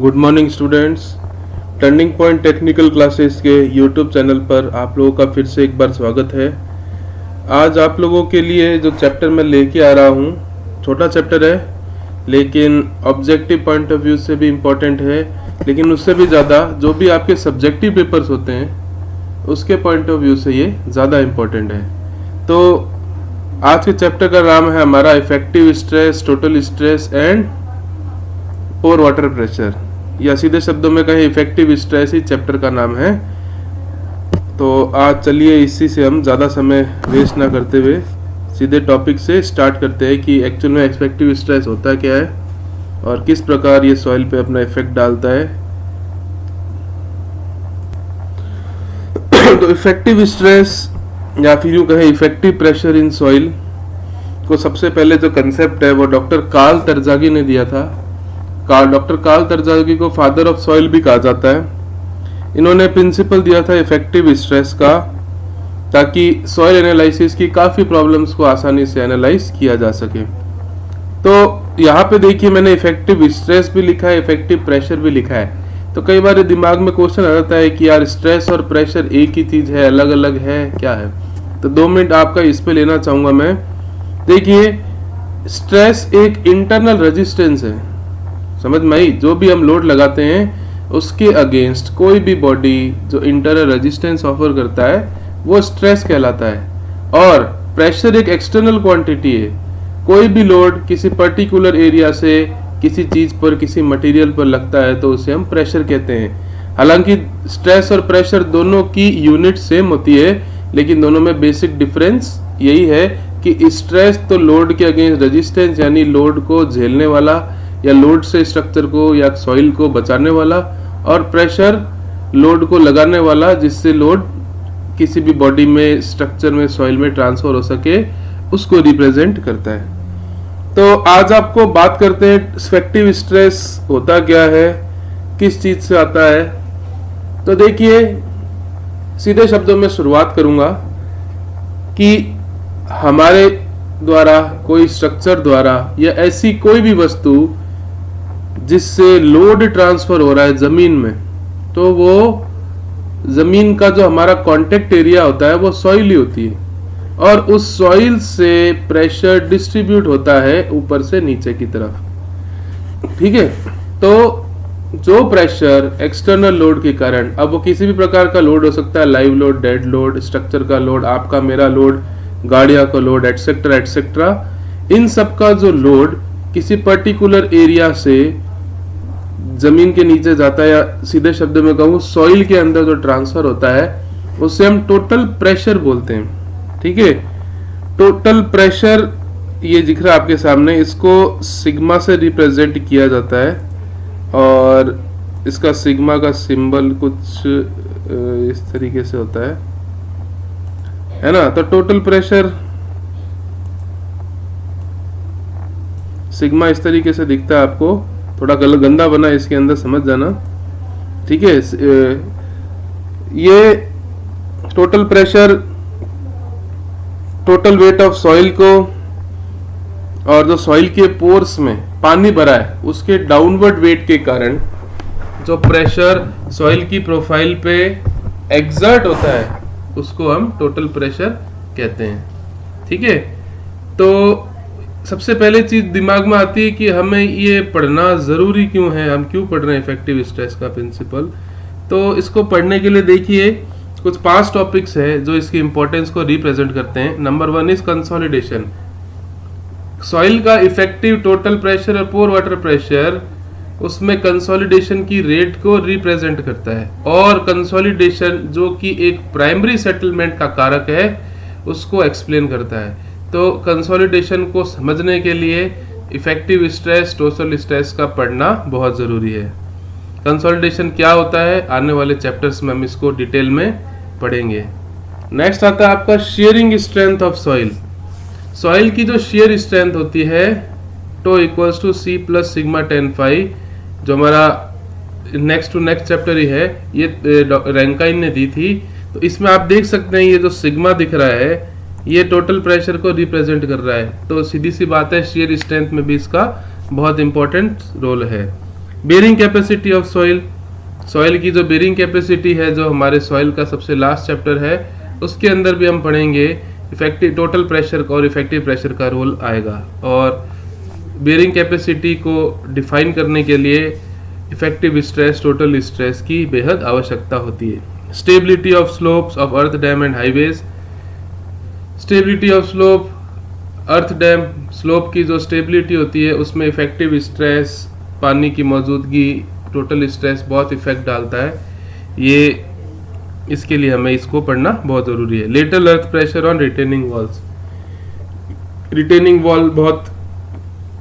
Good morning students. Turning point technical classes के YouTube channel पर आप लोगों का फिर से एक बार स्वागत है। आज आप लोगों के लिए जो चैप्टर मैं लेके आ रहा हूँ, छोटा चैप्टर है लेकिन ऑब्जेक्टिव पॉइंट ऑफ व्यू से भी इम्पोर्टेंट है, लेकिन उससे भी ज़्यादा जो भी आपके सब्जेक्टिव पेपर्स होते हैं उसके पॉइंट ऑफ व्यू से ये ज़्यादा इम्पोर्टेंट है। तो आज के चैप्टर का नाम है हमारा effective stress, total stress and pore water pressure, या सीधे शब्दों में कहें इफेक्टिव स्ट्रेस ही चैप्टर का नाम है। तो आज चलिए इसी से हम ज़्यादा समय वेस्ट ना करते हुए सीधे टॉपिक से स्टार्ट करते हैं कि एक्चुअल में इफेक्टिव स्ट्रेस होता क्या है और किस प्रकार ये सॉइल पे अपना इफेक्ट डालता है। तो इफेक्टिव स्ट्रेस या फिर यूँ कहें इफेक्टिव प्रेशर इन सॉइल को सबसे पहले जो कंसेप्ट है वो डॉक्टर कार्ल तरजागी ने दिया था। डॉक्टर कार्ल तरजागी को फादर ऑफ सॉइल भी कहा जाता है। इन्होंने प्रिंसिपल दिया था इफेक्टिव स्ट्रेस का, ताकि सॉइल एनालिसिस की काफ़ी प्रॉब्लम्स को आसानी से एनालाइज किया जा सके। तो यहाँ पे देखिए मैंने इफेक्टिव स्ट्रेस भी लिखा है, इफेक्टिव प्रेशर भी लिखा है। तो कई बार दिमाग में क्वेश्चन आ जाता है कि यार स्ट्रेस और प्रेशर एक ही चीज़ है, अलग अलग है, क्या है? तो 2 मिनट आपका इस पे लेना चाहूँगा मैं। देखिए स्ट्रेस एक इंटरनल रेजिस्टेंस है, समझ में आई? जो भी हम लोड लगाते हैं उसके अगेंस्ट कोई भी बॉडी जो इंटरनल रेजिस्टेंस ऑफर करता है वो स्ट्रेस कहलाता है। और प्रेशर एक एक्सटर्नल क्वांटिटी है। कोई भी लोड किसी पर्टिकुलर एरिया से किसी चीज पर, किसी मटेरियल पर लगता है तो उसे हम प्रेशर कहते हैं। हालांकि स्ट्रेस और प्रेशर दोनों की यूनिट सेम होती है, लेकिन दोनों में बेसिक डिफरेंस यही है कि स्ट्रेस तो लोड के अगेंस्ट रेजिस्टेंस यानी लोड को झेलने वाला या लोड से स्ट्रक्चर को या सॉइल को बचाने वाला, और प्रेशर लोड को लगाने वाला जिससे लोड किसी भी बॉडी में, स्ट्रक्चर में, सॉइल में ट्रांसफर हो सके, उसको रिप्रेजेंट करता है। तो आज आपको बात करते हैं इफेक्टिव स्ट्रेस होता क्या है, किस चीज से आता है। तो देखिए सीधे शब्दों में शुरुआत करूंगा कि हमारे द्वारा, कोई स्ट्रक्चर द्वारा या ऐसी कोई भी वस्तु जिससे लोड ट्रांसफर हो रहा है जमीन में, तो वो जमीन का जो हमारा कांटेक्ट एरिया होता है वो सॉइल ही होती है, और उस सॉइल से प्रेशर डिस्ट्रीब्यूट होता है ऊपर से नीचे की तरफ। ठीक है? तो जो प्रेशर एक्सटर्नल लोड के कारण, अब वो किसी भी प्रकार का लोड हो सकता है, live load, dead load, structure का लोड, आपका मेरा लोड, गाड़ियां का लोड, एटसेट्रा एटसेट्रा, इन सब का जो लोड किसी पर्टिकुलर एरिया से जमीन के नीचे जाता है, या सीधे शब्द में कहूँ सॉइल के अंदर जो ट्रांसफर होता है उसे हम टोटल प्रेशर बोलते हैं। ठीक है? टोटल प्रेशर ये दिख रहा है आपके सामने, इसको सिग्मा से रिप्रेजेंट किया जाता है, और इसका सिग्मा का सिंबल कुछ इस तरीके से होता है ना? तो टोटल प्रेशर सिग्मा इस तरीके से दिखता है आपको, थोड़ा गंदा बना इसके अंदर, समझ जाना। ठीक है? ये total pressure total weight of soil को, और जो सॉइल के पोर्स में पानी भरा है उसके डाउनवर्ड वेट के कारण जो प्रेशर सॉइल की प्रोफाइल पे एक्सर्ट होता है उसको हम टोटल प्रेशर कहते हैं। ठीक है? तो सबसे पहले चीज दिमाग में आती है कि हमें ये पढ़ना जरूरी क्यों है, हम क्यों पढ़ रहे हैं इफेक्टिव स्ट्रेस का प्रिंसिपल। तो इसको पढ़ने के लिए देखिए कुछ 5 टॉपिक्स है जो इसकी इंपॉर्टेंस को रिप्रेजेंट करते हैं। Number 1 is consolidation. सॉइल का इफेक्टिव टोटल प्रेशर और पोर वाटर प्रेशर, उसमें कंसोलिडेशन की रेट को रिप्रेजेंट करता है, और कंसोलिडेशन जो कि एक प्राइमरी सेटलमेंट का कारक है उसको एक्सप्लेन करता है। तो कंसोलिडेशन को समझने के लिए इफेक्टिव स्ट्रेस, टोटल स्ट्रेस का पढ़ना बहुत ज़रूरी है। कंसोलिडेशन क्या होता है, आने वाले चैप्टर्स में हम इसको डिटेल में पढ़ेंगे। नेक्स्ट आता है आपका shearing strength of soil. Soil की जो शेयर स्ट्रेंथ होती है, tau equals to C plus sigma 10 जो हमारा नेक्स्ट टू नेक्स्ट चैप्टर ही है, ये रैंकाइन ने दी थी। तो इसमें आप देख सकते हैं ये जो सिग्मा दिख रहा है ये टोटल प्रेशर को रिप्रेजेंट कर रहा है। तो सीधी सी बात है, शेयर स्ट्रेंथ में भी इसका बहुत इंपॉर्टेंट रोल है। Bearing capacity of soil, soil की जो बेरिंग कैपेसिटी है, जो हमारे सॉइल का सबसे लास्ट चैप्टर है, उसके अंदर भी हम पढ़ेंगे इफेक्टिव टोटल प्रेशर और इफेक्टिव प्रेशर का रोल आएगा। और बेरिंग कैपेसिटी को डिफाइन करने के लिए इफेक्टिव स्ट्रेस, टोटल स्ट्रेस की बेहद आवश्यकता होती है। Stability of slopes of earth dam and highways, stability of slope, earth dam slope की जो स्टेबिलिटी होती है उसमें इफेक्टिव स्ट्रेस, पानी की मौजूदगी, टोटल स्ट्रेस बहुत इफेक्ट डालता है। ये इसके लिए हमें इसको पढ़ना बहुत ज़रूरी है। Lateral earth pressure on retaining walls, retaining wall बहुत,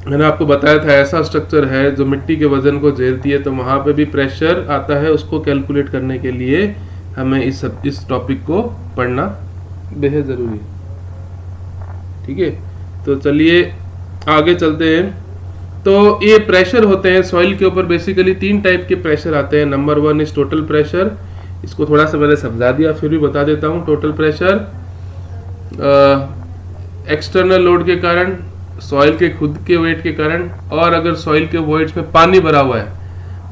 मैंने आपको बताया था, ऐसा स्ट्रक्चर है जो मिट्टी के वजन को झेलती है, तो वहाँ पे भी प्रेशर आता है। उसको कैलकुलेट करने के लिए हमें इस टॉपिक को पढ़ना बेहद ज़रूरी है। ठीक है, तो चलिए आगे चलते हैं। तो ये प्रेशर होते हैं सॉइल के ऊपर, बेसिकली 3 टाइप के प्रेशर आते हैं। नंबर 1 इज टोटल प्रेशर, इसको थोड़ा सा मैंने समझा दिया, फिर भी बता देता हूँ। टोटल प्रेशर एक्सटर्नल लोड के कारण, सॉइल के खुद के वेट के कारण, और अगर सॉइल के वॉइड्स में पानी भरा हुआ है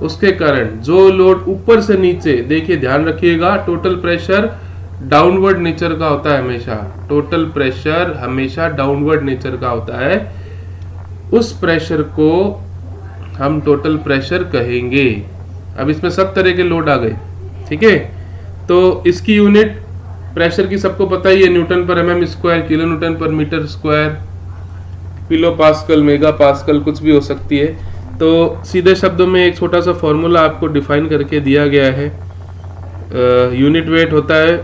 उसके कारण जो लोड ऊपर से नीचे, देखिए ध्यान रखिएगा, टोटल प्रेशर डाउनवर्ड नेचर का होता है हमेशा। टोटल प्रेशर हमेशा डाउनवर्ड नेचर का होता है। उस प्रेशर को हम टोटल प्रेशर कहेंगे। अब इसमें सब तरह के लोड आ गए, ठीक है। तो इसकी यूनिट प्रेशर की सबको पता ही है, newton per mm square, kilo newton per metre square, kilo pascal, mega pascal, कुछ भी हो सकती है। तो सीधे शब्दों में एक छोटा सा फॉर्मूला आपको डिफाइन करके दिया गया है। यूनिट वेट होता है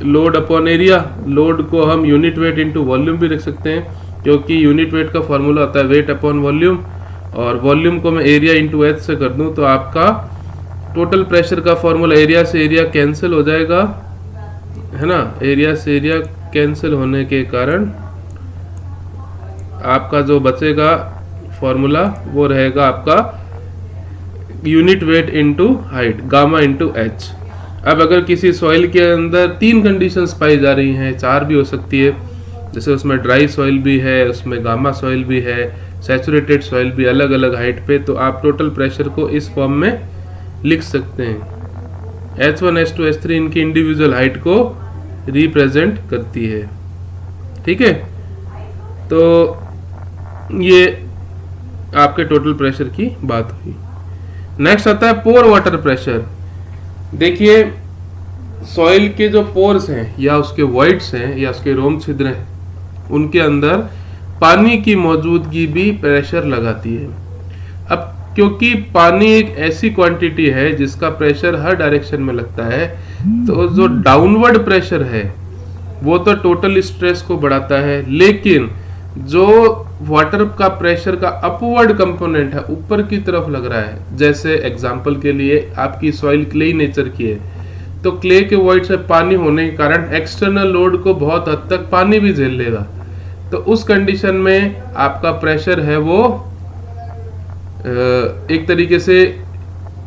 लोड अपॉन एरिया। लोड को हम यूनिट वेट इंटू वॉल्यूम भी रख सकते हैं, क्योंकि यूनिट वेट का फॉर्मूला होता है वेट अपॉन वॉल्यूम, और वॉल्यूम को मैं एरिया इंटू एच से कर दूं तो आपका टोटल प्रेशर का फॉर्मूला, एरिया से एरिया कैंसिल हो जाएगा, है ना। एरिया से एरिया कैंसिल होने के कारण आपका जो बचेगा फॉर्मूला वो रहेगा आपका unit weight into height, gamma into H. अब अगर किसी सॉइल के अंदर 3 कंडीशंस पाई जा रही हैं, 4 भी हो सकती है, जैसे उसमें ड्राई सॉइल भी है, उसमें गामा सॉइल भी है, सैचुरेटेड सॉइल भी, अलग अलग हाइट पे, तो आप टोटल प्रेशर को इस फॉर्म में लिख सकते हैं। H1, H2, H3 इनकी इंडिविजुअल हाइट को रिप्रेजेंट करती है, ठीक है। तो ये आपके टोटल प्रेशर की बात हुई। नेक्स्ट आता है पोर वाटर प्रेशर। देखिए सॉइल के जो पोर्स हैं या उसके वॉइड्स हैं या उसके रोम छिद्र हैं, उनके अंदर पानी की मौजूदगी भी प्रेशर लगाती है। अब क्योंकि पानी एक ऐसी क्वांटिटी है जिसका प्रेशर हर डायरेक्शन में लगता है, तो जो डाउनवर्ड प्रेशर है वो तो टोटल स्ट्रेस को बढ़ाता है, लेकिन जो वाटर का प्रेशर का अपवर्ड कंपोनेंट है, ऊपर की तरफ लग रहा है, जैसे एग्जांपल के लिए आपकी सॉइल क्ले नेचर की है, तो क्ले के वॉइड से पानी होने के कारण एक्सटर्नल लोड को बहुत हद तक पानी भी झेल लेगा। तो उस कंडीशन में आपका प्रेशर है वो एक तरीके से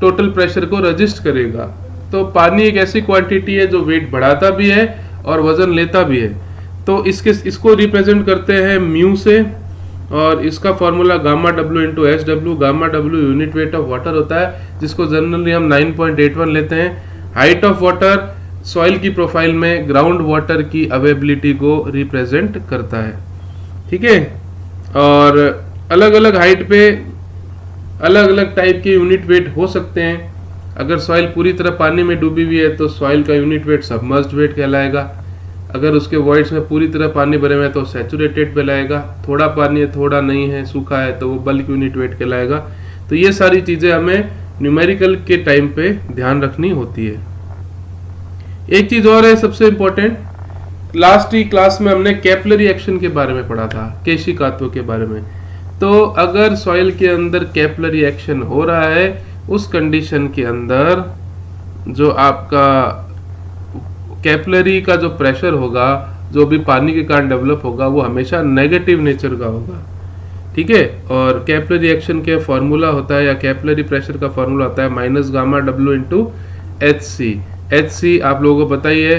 टोटल प्रेशर को रजिस्ट करेगा। तो पानी एक ऐसी क्वांटिटी है जो वेट बढ़ाता भी है और वजन लेता भी है। तो इसको रिप्रेजेंट करते हैं म्यू से, और इसका formula gamma W into H W. Gamma W unit weight of water होता है, जिसको जनरली हम 9.81 लेते हैं। हाइट ऑफ वाटर सॉइल की प्रोफाइल में ग्राउंड वाटर की अवेलेबिलिटी को रिप्रेजेंट करता है, ठीक है। और अलग अलग हाइट पे अलग अलग टाइप के यूनिट वेट हो सकते हैं। अगर सॉइल पूरी तरह पानी में डूबी हुई है तो सॉइल का यूनिट वेट सबमर्ज्ड वेट कहलाएगा। अगर उसके वॉइड्स में पूरी तरह पानी भरे हुए हैं तो सैचुरेटेड कहलाएगा। थोड़ा पानी है, थोड़ा नहीं है, सूखा है, तो वो बल्क यूनिट वेट कहलाएगा। तो ये सारी चीजें हमें न्यूमेरिकल के टाइम पे ध्यान रखनी होती है। एक चीज और है सबसे इंपॉर्टेंट, लास्ट ही क्लास में हमने कैपिलरी एक्शन के बारे में पढ़ा था, केशिकात्व के बारे में। तो अगर सॉइल के अंदर कैपिलरी एक्शन हो रहा है, उस कंडीशन के अंदर जो आपका कैपिलरी का जो प्रेशर होगा, जो भी पानी के कारण डेवलप होगा, वो हमेशा नेगेटिव नेचर का होगा, ठीक है। और कैपिलरी एक्शन के फॉर्मूला होता है या कैपिलरी प्रेशर का फॉर्मूला होता है minus gamma W into H C. H C आप लोगों को पता ही है,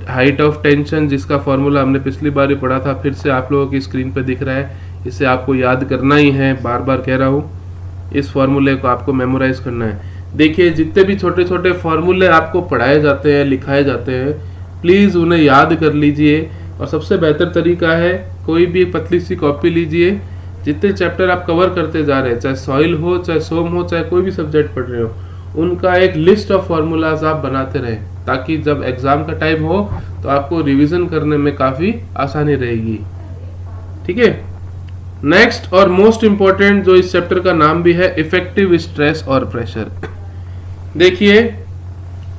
हाइट ऑफ टेंशन, जिसका फॉर्मूला हमने पिछली बार ही पढ़ा था, फिर से आप लोगों की स्क्रीन पे दिख रहा है, इसे आपको याद करना ही है, बार बार कह रहा हूँ। इस फॉर्मूले को आपको मेमोराइज करना है। देखिए जितने भी छोटे छोटे फॉर्मूले आपको पढ़ाए जाते हैं, लिखाए जाते हैं, प्लीज उन्हें याद कर लीजिए। और सबसे बेहतर तरीका है कोई भी पतली सी कॉपी लीजिए, जितने चैप्टर आप कवर करते जा रहे हैं, चाहे सॉइल हो, चाहे सोम हो, चाहे कोई भी सब्जेक्ट पढ़ रहे हो, उनका एक लिस्ट ऑफ फॉर्मूलाज आप बनाते रहें, ताकि जब एग्जाम का टाइम हो तो आपको रिवीजन करने में काफी आसानी रहेगी। ठीक है। नेक्स्ट और मोस्ट इंपॉर्टेंट जो इस चैप्टर का नाम भी है, इफेक्टिव स्ट्रेस और प्रेशर। देखिए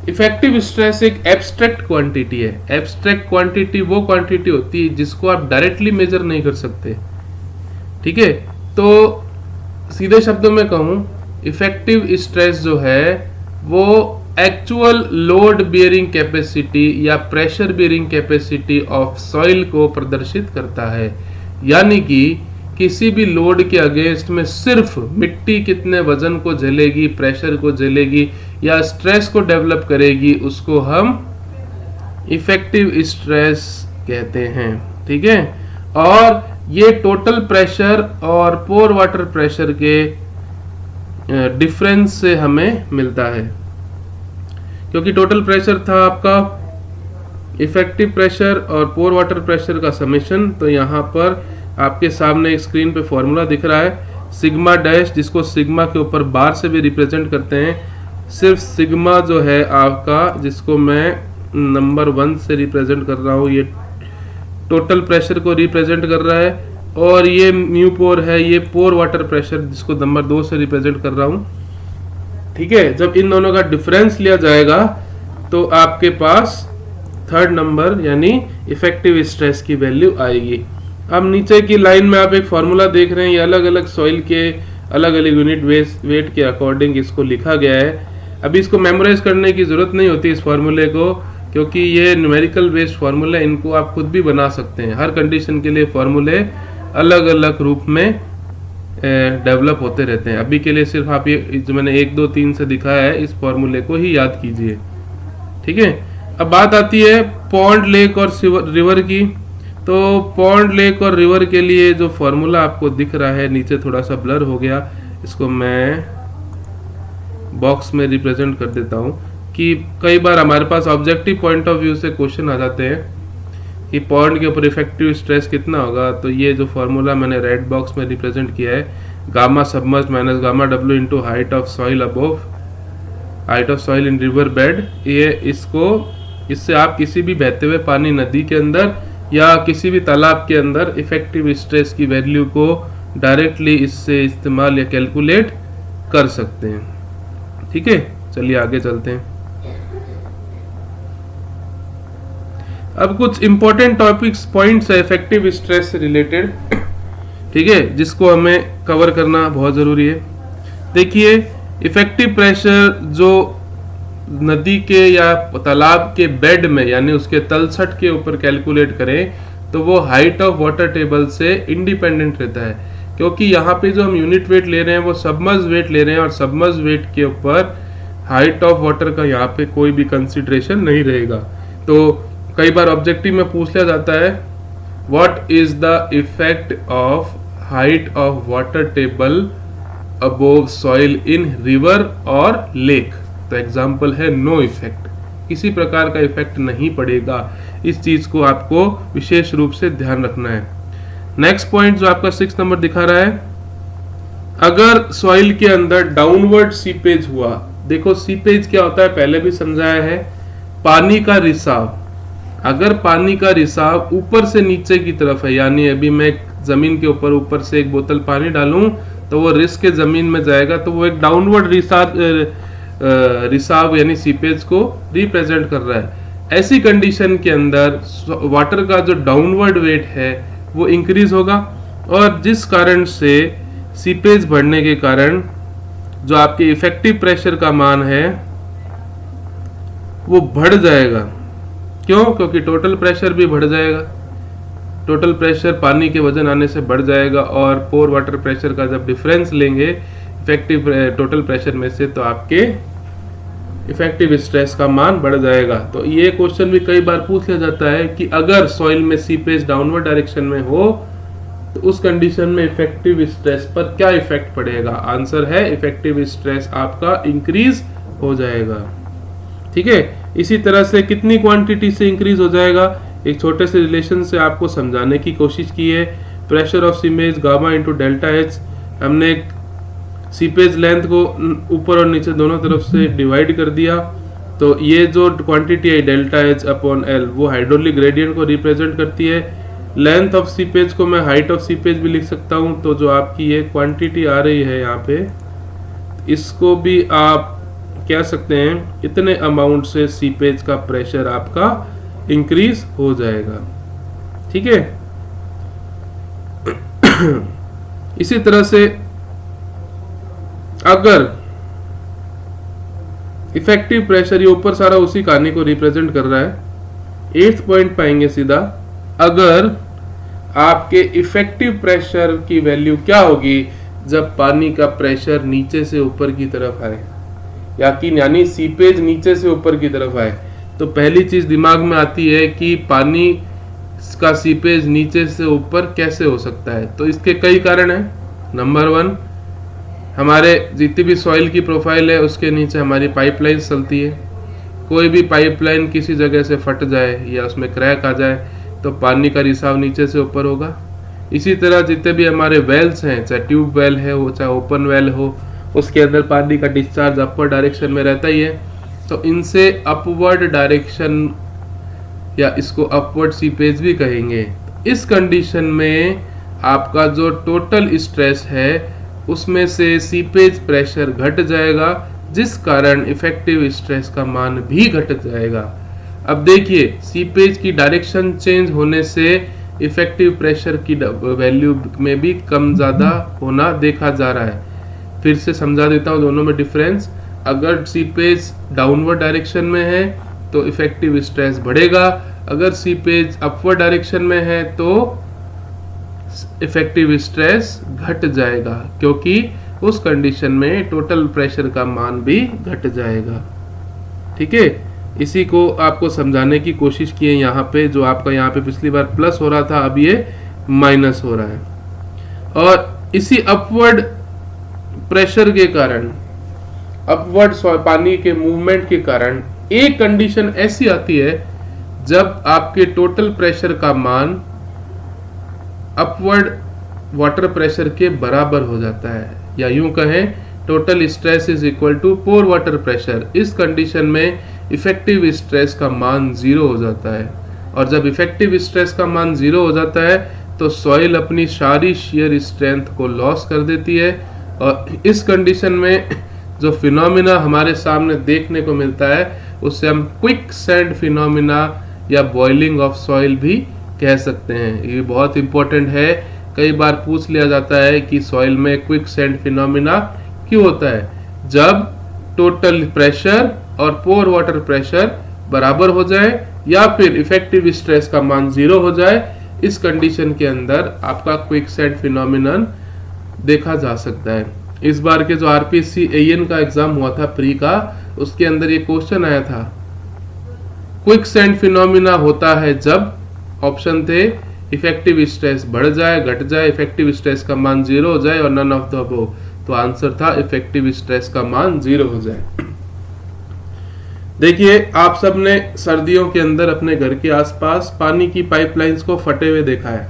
इफेक्टिव स्ट्रेस एक एब्स्ट्रैक्ट क्वांटिटी है। एब्स्ट्रैक्ट क्वांटिटी वो क्वांटिटी होती है जिसको आप डायरेक्टली मेजर नहीं कर सकते। ठीक है, तो सीधे शब्दों में कहूं, इफेक्टिव स्ट्रेस जो है वो एक्चुअल लोड बियरिंग कैपेसिटी या pressure bearing capacity of soil को प्रदर्शित करता है। यानी कि किसी भी लोड के अगेंस्ट में सिर्फ मिट्टी कितने वजन को झेलेगी, प्रेशर को झेलेगी या स्ट्रेस को डेवलप करेगी, उसको हम इफेक्टिव स्ट्रेस कहते हैं। ठीक है, और ये टोटल प्रेशर और पोर वाटर प्रेशर के डिफरेंस से हमें मिलता है। क्योंकि टोटल प्रेशर था आपका इफेक्टिव प्रेशर और पोर वाटर प्रेशर का समेशन, तो यहाँ पर आपके सामने स्क्रीन पे फॉर्मूला दिख रहा है, सिग्मा डैश, जिसको सिग्मा के ऊपर बार से भी रिप्रेजेंट करते हैं। सिर्फ सिग्मा जो है आपका, जिसको मैं नंबर 1 से रिप्रेजेंट कर रहा हूँ, ये टोटल प्रेशर को रिप्रेजेंट कर रहा है, और ये म्यू पोर है, ये पोर वाटर प्रेशर, जिसको नंबर 2 से रिप्रेजेंट कर रहा हूँ। ठीक है, जब इन दोनों का डिफरेंस लिया जाएगा तो आपके पास थर्ड नंबर यानी इफेक्टिव स्ट्रेस की वैल्यू आएगी। अब नीचे की लाइन में आप एक फॉर्मूला देख रहे हैं, ये अलग अलग सॉइल के अलग अलग यूनिट वेट के अकॉर्डिंग इसको लिखा गया है। अभी इसको मेमोराइज करने की जरूरत नहीं होती इस फॉर्मूले को, क्योंकि ये न्यूमेरिकल बेस्ड फॉर्मूला, इनको आप खुद भी बना सकते हैं। हर कंडीशन के लिए फॉर्मूले अलग अलग रूप में डेवलप होते रहते हैं। अभी के लिए सिर्फ आप ये जो मैंने 1 2 3 से दिखाया है, इस फॉर्मूले को ही याद कीजिए। ठीक है, अब बात आती है पॉन्ड, लेक और रिवर की। तो पॉन्ड, लेक और रिवर के लिए जो फॉर्मूला आपको दिख रहा है, नीचे थोड़ा सा ब्लर हो गया, इसको मैं बॉक्स में रिप्रेजेंट कर देता हूं कि कई बार हमारे पास ऑब्जेक्टिव पॉइंट ऑफ व्यू से क्वेश्चन आ जाते हैं कि पॉन्ड के ऊपर इफेक्टिव स्ट्रेस कितना होगा। तो ये जो फॉर्मूला मैंने रेड बॉक्स में रिप्रेजेंट किया है, gamma submerge minus gamma W into height of soil above height of soil in river bed. इससे आप किसी भी बहते हुए पानी नदी के अंदर या किसी भी तालाब के अंदर इफेक्टिव स्ट्रेस की वैल्यू को डायरेक्टली इससे इस्तेमाल या कैलकुलेट कर सकते हैं। ठीक है, चलिए आगे चलते हैं। अब कुछ इंपॉर्टेंट टॉपिक्स पॉइंट्स है इफेक्टिव स्ट्रेस से रिलेटेड, ठीक है, जिसको हमें कवर करना बहुत जरूरी है। देखिए इफेक्टिव प्रेशर जो नदी के या तालाब के बेड में यानी उसके तलछट के ऊपर कैलकुलेट करें तो वो हाइट ऑफ वाटर टेबल से इंडिपेंडेंट रहता है, क्योंकि यहाँ पे जो हम यूनिट वेट ले रहे हैं वो सबमर्ज वेट ले रहे हैं और सबमर्ज वेट के ऊपर हाइट ऑफ वाटर का यहाँ पे कोई भी कंसिडरेशन नहीं रहेगा। तो कई बार ऑब्जेक्टिव में पूछ लिया जाता है what is the effect of height of water table above soil in river और लेक, तो एग्जाम्पल है नो इफेक्ट, किसी प्रकार का इफेक्ट नहीं पड़ेगा। इस चीज को आपको विशेष रूप से ध्यान रखना है। नेक्स्ट पॉइंट जो आपका 6 नंबर दिखा रहा है, अगर सॉइल के अंदर डाउनवर्ड सीपेज हुआ, देखो सीपेज क्या होता है पहले भी समझाया है, पानी का रिसाव। अगर पानी का रिसाव ऊपर से नीचे की तरफ है, यानी अभी मैं जमीन के ऊपर से एक बोतल पानी डालूं तो वो रिस के जमीन में जाएगा, तो वो एक डाउनवर्ड रिसाव यानी सीपेज को रिप्रेजेंट कर रहा है। ऐसी कंडीशन के अंदर वाटर का जो डाउनवर्ड वेट है वो इंक्रीज होगा और जिस कारण से सीपेज बढ़ने के कारण जो आपके इफेक्टिव प्रेशर का मान है वो बढ़ जाएगा। क्यों? क्योंकि टोटल प्रेशर भी बढ़ जाएगा। टोटल प्रेशर पानी के वजन आने से बढ़ जाएगा और पोर वाटर प्रेशर का जब डिफरेंस लेंगे इफेक्टिव टोटल प्रेशर में से तो आपके इफेक्टिव स्ट्रेस का मान बढ़ जाएगा। तो ये क्वेश्चन भी कई बार पूछ लिया जाता है कि अगर सॉइल में सीपेज डाउनवर्ड डायरेक्शन में हो तो उस कंडीशन में इफेक्टिव स्ट्रेस पर क्या इफेक्ट पड़ेगा? आंसर है इफेक्टिव स्ट्रेस आपका इंक्रीज हो जाएगा। ठीक है, इसी तरह से कितनी क्वांटिटी से इंक्रीज हो जाएगा, एक छोटे से रिलेशन से आपको समझाने की कोशिश की है। Pressure of seepage gamma into delta H, हमने एक सीपेज लेंथ को ऊपर और नीचे दोनों तरफ से डिवाइड कर दिया, तो ये जो क्वांटिटी है डेल्टा एच अपॉन एल वो हाइड्रोलिक ग्रेडियंट को रिप्रेजेंट करती है। लेंथ ऑफ सीपेज को मैं हाइट ऑफ सीपेज भी लिख सकता हूँ, तो जो आपकी ये क्वांटिटी आ रही है यहाँ पे, इसको भी आप कह सकते हैं इतने अमाउंट से सीपेज का प्रेशर आपका इंक्रीज हो जाएगा। ठीक है, इसी तरह से अगर इफेक्टिव प्रेशर, ये ऊपर सारा उसी कहानी को रिप्रेजेंट कर रहा है, 8th पॉइंट पाएंगे सीधा, अगर आपके इफेक्टिव प्रेशर की वैल्यू क्या होगी जब पानी का प्रेशर नीचे से ऊपर की तरफ आए, यानी सीपेज नीचे से ऊपर की तरफ आए, तो पहली चीज दिमाग में आती है कि पानी का सीपेज नीचे से ऊपर कैसे हो सकता है। तो इसके कई कारण हैं। नंबर 1, हमारे जितनी भी सॉइल की प्रोफाइल है उसके नीचे हमारी पाइपलाइन चलती है। कोई भी पाइपलाइन किसी जगह से फट जाए या उसमें क्रैक आ जाए तो पानी का रिसाव नीचे से ऊपर होगा। इसी तरह जितने भी हमारे वेल्स हैं, चाहे ट्यूब वेल है हो चाहे ओपन वेल हो, उसके अंदर पानी का डिस्चार्ज अपवर्ड डायरेक्शन में रहता ही है, तो इनसे अपवर्ड डायरेक्शन या इसको अपवर्ड सीपेज भी कहेंगे। इस कंडीशन में आपका जो टोटल स्ट्रेस है उसमें से सीपेज प्रेशर घट जाएगा, जिस कारण इफेक्टिव स्ट्रेस का मान भी घट जाएगा। अब देखिए, सीपेज की डायरेक्शन चेंज होने से इफेक्टिव प्रेशर की वैल्यू में भी कम ज़्यादा होना देखा जा रहा है। फिर से समझा देता हूँ दोनों में डिफरेंस। अगर सीपेज डाउनवर्ड डायरेक्शन में है तो इफेक्टिव स्ट्रेस बढ़ेगा, अगर सीपेज अपवर्ड डायरेक्शन में है तो इफेक्टिव स्ट्रेस घट जाएगा, क्योंकि उस कंडीशन में टोटल प्रेशर का मान भी घट जाएगा। ठीक है, इसी को आपको समझाने की कोशिश की है यहाँ पे। जो आपका यहाँ पे पिछली बार प्लस हो रहा था, अब ये माइनस हो रहा है। और इसी अपवर्ड प्रेशर के कारण, अपवर्ड पानी के मूवमेंट के कारण एक कंडीशन ऐसी आती है जब आपके टोटल प्रेशर का मान अपवर्ड वाटर प्रेशर के बराबर हो जाता है, या यूं कहें total stress is equal to pore water pressure. इस कंडीशन में इफेक्टिव स्ट्रेस का मान 0 हो जाता है, और जब इफेक्टिव स्ट्रेस का मान 0 हो जाता है तो सॉइल अपनी सारी शियर स्ट्रेंथ को लॉस कर देती है। और इस कंडीशन में जो फिनोमिना हमारे सामने देखने को मिलता है उससे हम क्विक सैंड फिनोमिना या बॉइलिंग ऑफ सॉइल भी कह सकते हैं। ये बहुत इंपॉर्टेंट है, कई बार पूछ लिया जाता है कि सॉइल में क्विक सैंड फिनोमिना क्यों होता है। जब टोटल प्रेशर और पोर वाटर प्रेशर बराबर हो जाए या फिर इफेक्टिव स्ट्रेस का मान 0 हो जाए, इस कंडीशन के अंदर आपका क्विक सैंड फिनोमिनन देखा जा सकता है। इस बार के जो आरपीसी एएन का एग्जाम हुआ था प्री का, उसके अंदर ये क्वेश्चन आया था, क्विक सैंड फिनोमिना होता है जब ऑप्शन थे इफेक्टिव स्ट्रेस बढ़ जाए, घट जाए, इफेक्टिव स्ट्रेस का मान 0 हो जाए और नन ऑफ द अबव। तो आंसर था इफेक्टिव स्ट्रेस का मान 0 हो जाए। देखिए, आप सबने सर्दियों के अंदर अपने घर के आसपास पानी की पाइपलाइंस को फटे हुए देखा है,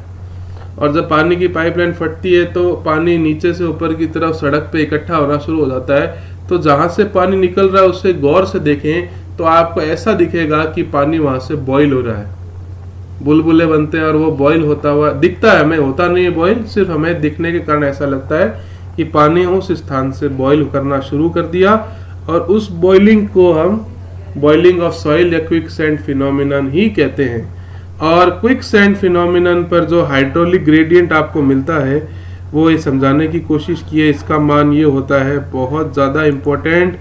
और जब पानी की पाइपलाइन फटती है तो पानी नीचे से ऊपर की तरफ सड़क पे इकट्ठा होना शुरू हो जाता है। तो जहां से पानी निकल रहा है उससे गौर से देखें तो आपको ऐसा दिखेगा कि पानी वहां से बॉईल हो रहा है, बुलबुले बनते हैं और वो बॉईल होता हुआ दिखता है। हमें होता नहीं है बॉईल, सिर्फ हमें दिखने के कारण ऐसा लगता है कि पानी उस स्थान से बॉईल करना शुरू कर दिया, और उस बॉइलिंग को हम बॉइलिंग ऑफ सॉइल या क्विक सैंड फिनोमिनन ही कहते हैं। और क्विक सैंड फिनोमिनन पर जो हाइड्रोलिक ग्रेडियंट आपको मिलता है वो ये समझाने की कोशिश की है। इसका मान ये होता है, बहुत ज़्यादा इम्पोर्टेंट,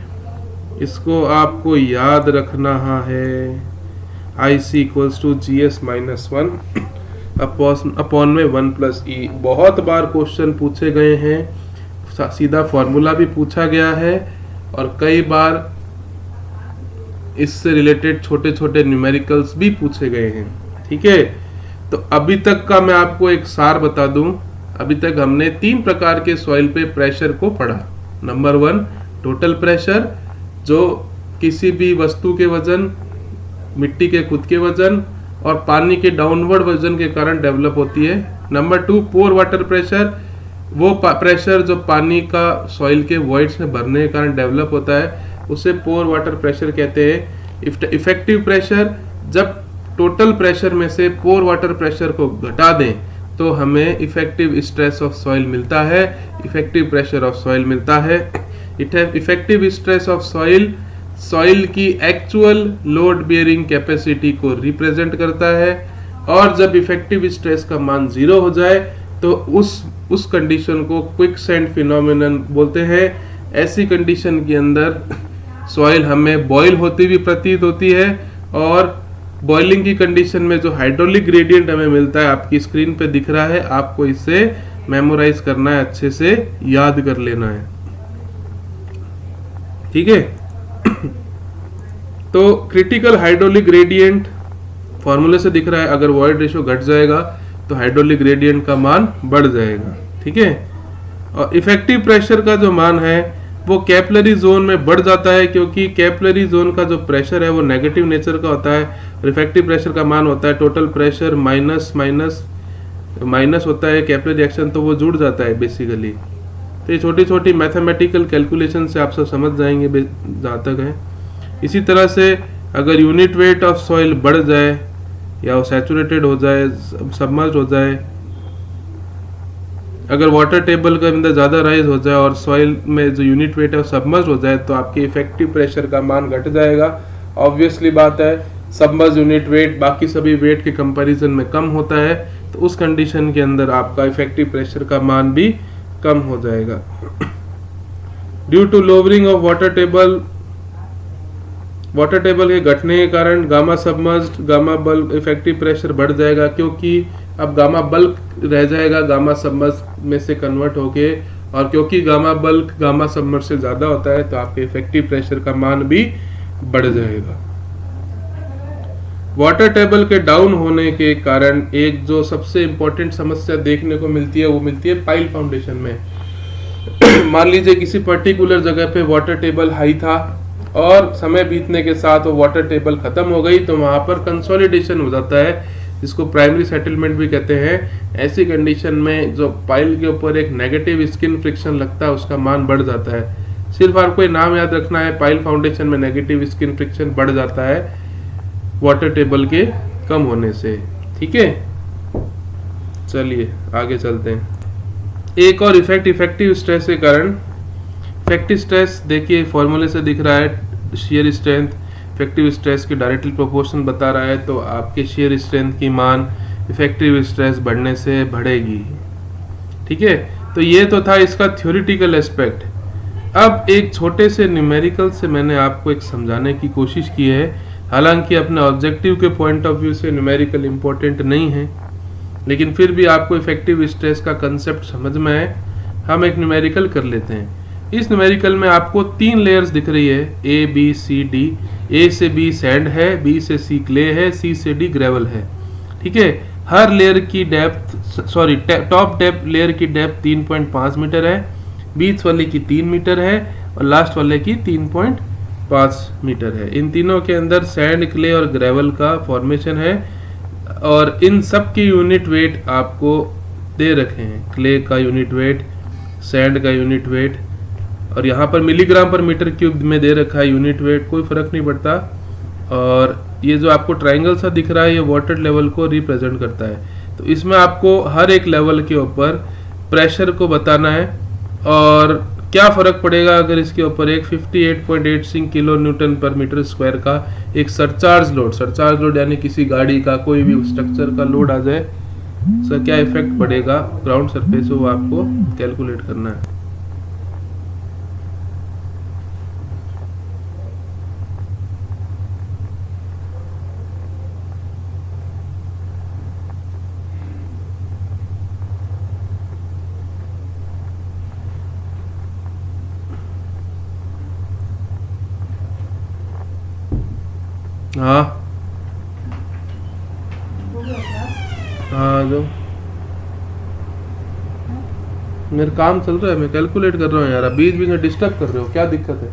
इसको आपको याद रखना है, IC equals to GS minus 1 upon में 1 प्लस E। बहुत बार क्वेश्चन पूछे गए हैं, सीधा फॉर्मूला भी पूछा गया है, और कई बार इससे रिलेटेड छोटे छोटे न्यूमेरिकल्स भी पूछे गए हैं। ठीक है, तो अभी तक का मैं आपको एक सार बता दूं अभी तक हमने 3 प्रकार के सॉइल पे प्रेशर को पढ़ा। नंबर 1 टोटल प्रेशर, जो किसी भी वस्तु के वजन, मिट्टी के खुद के वजन और पानी के डाउनवर्ड वजन के कारण डेवलप होती है। नंबर 2 पोर वाटर प्रेशर, वो प्रेशर जो पानी का सॉइल के वॉइड्स में भरने के कारण डेवलप होता है, उसे पोर वाटर प्रेशर कहते हैं। इफेक्टिव प्रेशर, जब टोटल प्रेशर में से पोर वाटर प्रेशर को घटा दें तो हमें इफेक्टिव स्ट्रेस ऑफ सॉइल मिलता है, इफेक्टिव प्रेशर ऑफ सॉइल मिलता है। Effective stress of soil soil की एक्चुअल लोड बियरिंग कैपेसिटी को रिप्रेजेंट करता है, और जब इफेक्टिव स्ट्रेस का मान 0 हो जाए तो उस कंडीशन को क्विकसैंड फिनोमेनन बोलते हैं। ऐसी कंडीशन के अंदर सॉइल हमें बॉयल होती हुई प्रतीत होती है, और बॉइलिंग की कंडीशन में जो हाइड्रोलिक ग्रेडियंट हमें मिलता है आपकी स्क्रीन पे दिख रहा है, आपको इसे मेमोराइज करना है, अच्छे से याद कर लेना है, ठीक है। तो क्रिटिकल हाइड्रोलिक ग्रेडियंट फॉर्मूले से दिख रहा है, अगर वॉइड रेशियो घट जाएगा तो हाइड्रोलिक ग्रेडियंट का मान बढ़ जाएगा, ठीक है। और इफेक्टिव प्रेशर का जो मान है वो कैपिलरी जोन में बढ़ जाता है, क्योंकि कैपिलरी जोन का जो प्रेशर है वो नेगेटिव नेचर का होता है, और इफेक्टिव प्रेशर का मान होता है total pressure minus minus minus होता है कैपिलरी एक्शन, तो वो जुड़ जाता है बेसिकली। तो ये छोटी छोटी मैथमेटिकल कैलकुलेशन से आप सब समझ जाएंगे जहाँ तक है। इसी तरह से अगर यूनिट वेट ऑफ सॉइल बढ़ जाए या वो सैचुरेटेड हो जाए, सबमर्ज हो जाए, अगर वाटर टेबल का अंदर ज़्यादा राइज हो जाए और सॉइल में जो यूनिट वेट है सबमर्ज हो जाए, तो आपके इफेक्टिव प्रेशर का मान घट जाएगा। ऑब्वियसली बात है, सबमर्ज यूनिट वेट बाकी सभी वेट के कंपैरिजन में कम होता है, तो उस कंडीशन के अंदर आपका इफेक्टिव प्रेशर का मान भी कम हो जाएगा। Due to lowering of water table के घटने के कारण gamma submerged, gamma bulk effective pressure बढ़ जाएगा, क्योंकि अब गामा बल्क रह जाएगा गामा सबमर्ज में से कन्वर्ट होके, और क्योंकि गामा बल्क गामा सबमर्ज से ज्यादा होता है तो आपके इफेक्टिव प्रेशर का मान भी बढ़ जाएगा। वाटर टेबल के डाउन होने के कारण एक जो सबसे इंपॉर्टेंट समस्या देखने को मिलती है वो मिलती है पाइल फाउंडेशन में। मान लीजिए किसी पर्टिकुलर जगह पे वाटर टेबल हाई था और समय बीतने के साथ वो वाटर टेबल खत्म हो गई, तो वहां पर कंसोलिडेशन हो जाता है, जिसको प्राइमरी सेटलमेंट भी कहते हैं। ऐसी कंडीशन में जो पाइल के ऊपर एक नेगेटिव स्किन फ्रिक्शन लगता है उसका मान बढ़ जाता है। सिर्फ आपको नाम याद रखना है, पाइल फाउंडेशन में नेगेटिव स्किन फ्रिक्शन बढ़ जाता है वाटर टेबल के कम होने से, ठीक है। चलिए आगे चलते हैं। एक और इफेक्टिव स्ट्रेस के कारण, इफेक्टिव स्ट्रेस देखिए फॉर्मूले से दिख रहा है, शियर स्ट्रेंथ इफेक्टिव स्ट्रेस के डायरेक्टली प्रोपोर्शन बता रहा है, तो आपके शियर स्ट्रेंथ की मान इफेक्टिव स्ट्रेस बढ़ने से बढ़ेगी, ठीक है। तो ये तो था इसका थ्योरेटिकल एस्पेक्ट। अब एक छोटे से न्यूमेरिकल से मैंने आपको एक समझाने की कोशिश की है, हालांकि अपने ऑब्जेक्टिव के पॉइंट ऑफ व्यू से न्यूमेरिकल इम्पोर्टेंट नहीं है, लेकिन फिर भी आपको इफेक्टिव स्ट्रेस का कंसेप्ट समझ में है, हम एक न्यूमेरिकल कर लेते हैं। इस न्यूमेरिकल में आपको 3 लेयर्स दिख रही है, ए बी सी डी। ए से बी सैंड है, बी से सी क्ले है, सी से डी ग्रेवल है, ठीक है। हर लेयर की डेप्थ टॉप डेप्थ लेयर की डेप्थ 3.5 मीटर है, बीच वाले की 3 मीटर है और लास्ट वाले की 3.5 मीटर है। इन तीनों के अंदर सैंड, क्ले और ग्रेवल का फॉर्मेशन है, और इन सब की यूनिट वेट आपको दे रखे हैं। क्ले का यूनिट वेट, सैंड का यूनिट वेट, और यहाँ पर मिलीग्राम पर मीटर क्यूब में दे रखा है यूनिट वेट, कोई फर्क नहीं पड़ता। और ये जो आपको ट्रायंगल सा दिख रहा है ये वाटर लेवल को रिप्रेजेंट करता है। तो इसमें आपको हर एक लेवल के ऊपर प्रेशर को बताना है, और क्या फ़र्क पड़ेगा अगर इसके ऊपर एक 58.86 kilo newton per metre square का एक सरचार्ज लोड यानी किसी गाड़ी का कोई भी स्ट्रक्चर का लोड आ जाए, उसका क्या इफेक्ट पड़ेगा ग्राउंड सरफेस, वो आपको कैलकुलेट करना है। हाँ हाँ जो मेरा काम चल रहा है, मैं कैलकुलेट कर रहा हूँ यार, बीच बीच में डिस्टर्ब कर रहे हो, क्या दिक्कत है?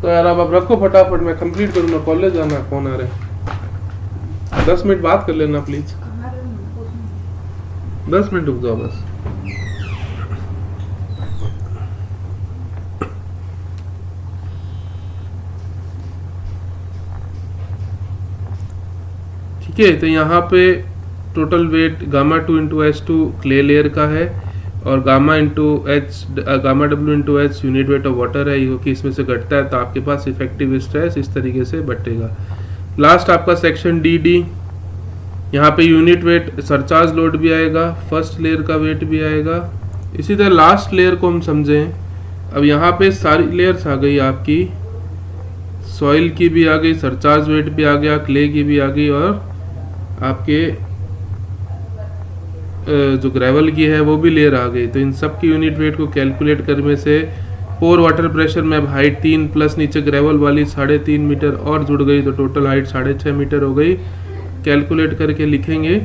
तो यार अब रखो फटाफट, मैं कंप्लीट करूँगा, कॉलेज जाना, फोन आ रहा है। 10 मिनट बात कर लेना प्लीज, 10 मिनट रुक जाओ बस। ठीक है, तो यहाँ पे total weight gamma 2 into H2 clay layer का है, और gamma W into H unit weight of water है, क्योंकि इसमें से घटता है तो आपके पास इफेक्टिव स्ट्रेस इस तरीके से बटेगा। लास्ट आपका सेक्शन DD, यहाँ पे यूनिट वेट सरचार्ज लोड भी आएगा, फर्स्ट लेयर का वेट भी आएगा। इसी तरह लास्ट लेयर को हम समझें, अब यहाँ पे सारी लेयर्स आ गई आपकी, सॉइल की भी आ गई, सरचार्ज वेट भी आ गया, क्ले की भी आ गई, और आपके जो ग्रेवल की है वो भी लेयर आ गई। तो इन सब की यूनिट वेट को कैलकुलेट करने से पोर वाटर प्रेशर में अब हाइट 3 प्लस नीचे ग्रेवल वाली 3.5 मीटर और जुड़ गई, तो टोटल हाइट 6.5 मीटर हो गई। कैलकुलेट करके लिखेंगे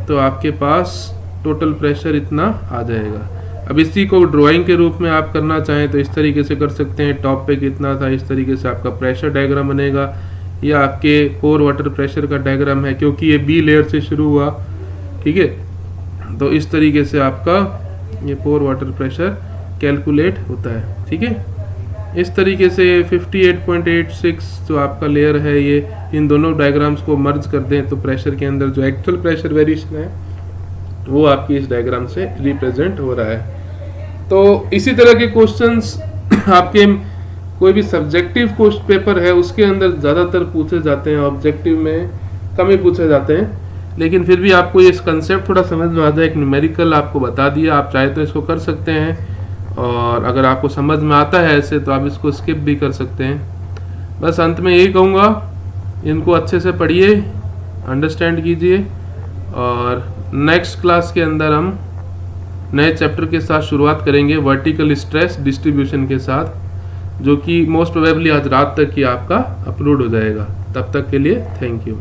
तो आपके पास टोटल प्रेशर इतना आ जाएगा। अब इसी को ड्राइंग के रूप में आप करना चाहें तो इस तरीके से कर सकते हैं, टॉप पे कितना था, इस तरीके से आपका प्रेशर डायग्राम बनेगा। यह आपके पोर वाटर प्रेशर का डायग्राम है, क्योंकि ये बी लेयर से शुरू हुआ, ठीक है। तो इस तरीके से आपका ये पोर वाटर प्रेशर कैलकुलेट होता है, ठीक है। इस तरीके से 58.86 जो आपका लेयर है, ये इन दोनों डायग्राम्स को मर्ज कर दें तो प्रेशर के अंदर जो एक्चुअल प्रेशर वेरिएशन है वो आपकी इस डायग्राम से रिप्रेजेंट हो रहा है। तो इसी तरह के क्वेश्चंस आपके कोई भी सब्जेक्टिव क्वेश्चन पेपर है उसके अंदर ज़्यादातर पूछे जाते हैं, ऑब्जेक्टिव में कम ही पूछे जाते हैं। लेकिन फिर भी आपको ये कंसेप्ट थोड़ा समझ में आ जाए, एक न्यूमेरिकल आपको बता दिया, आप चाहे तो इसको कर सकते हैं, और अगर आपको समझ में आता है ऐसे तो आप इसको स्किप भी कर सकते हैं। बस अंत में यही कहूँगा, इनको अच्छे से पढ़िए, अंडरस्टैंड कीजिए, और नेक्स्ट क्लास के अंदर हम नए चैप्टर के साथ शुरुआत करेंगे, वर्टिकल स्ट्रेस डिस्ट्रीब्यूशन के साथ, जो कि मोस्ट प्रोबेबली आज रात तक ही आपका अपलोड हो जाएगा। तब तक के लिए थैंक यू।